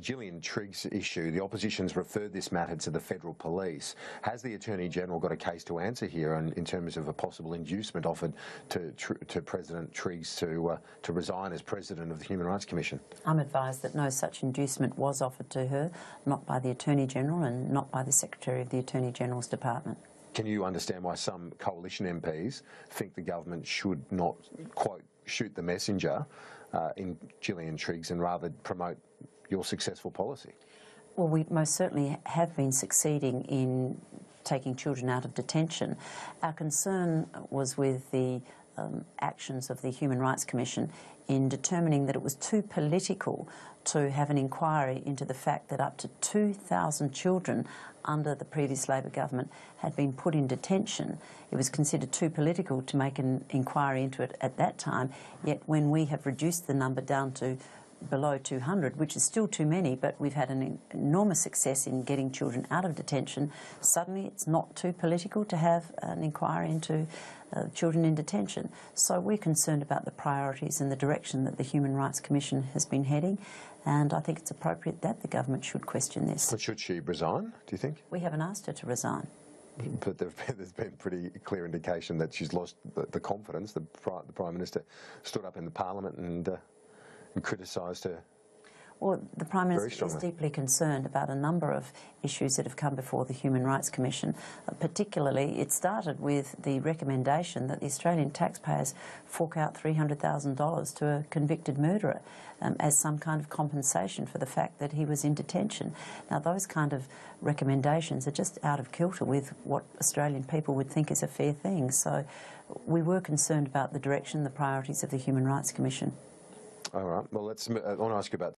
Gillian Triggs issue, the opposition's referred this matter to the federal police. Has the Attorney-General got a case to answer here in terms of a possible inducement offered to President Triggs to resign as President of the Human Rights Commission? I'm advised that no such inducement was offered to her, not by the Attorney-General and not by the Secretary of the Attorney-General's Department. Can you understand why some coalition MPs think the government should not, quote, shoot the messenger in Gillian Triggs and rather promote your successful policy? Well, we most certainly have been succeeding in taking children out of detention. Our concern was with the actions of the Human Rights Commission in determining that it was too political to have an inquiry into the fact that up to 2,000 children under the previous Labor government had been put in detention. It was considered too political to make an inquiry into it at that time, yet when we have reduced the number down to below 200, which is still too many, but we've had an enormous success in getting children out of detention, suddenly it's not too political to have an inquiry into children in detention. So we're concerned about the priorities and the direction that the Human Rights Commission has been heading, and I think it's appropriate that the government should question this. But should she resign, do you think? We haven't asked her to resign. But there's been pretty clear indication that she's lost the confidence. The Prime Minister stood up in the Parliament and criticised her. Well, the Prime Minister is deeply concerned about a number of issues that have come before the Human Rights Commission. Particularly, it started with the recommendation that the Australian taxpayers fork out $300,000 to a convicted murderer as some kind of compensation for the fact that he was in detention. Now, those kind of recommendations are just out of kilter with what Australian people would think is a fair thing. So we were concerned about the direction, the priorities of the Human Rights Commission. All right. Well, I want to ask you about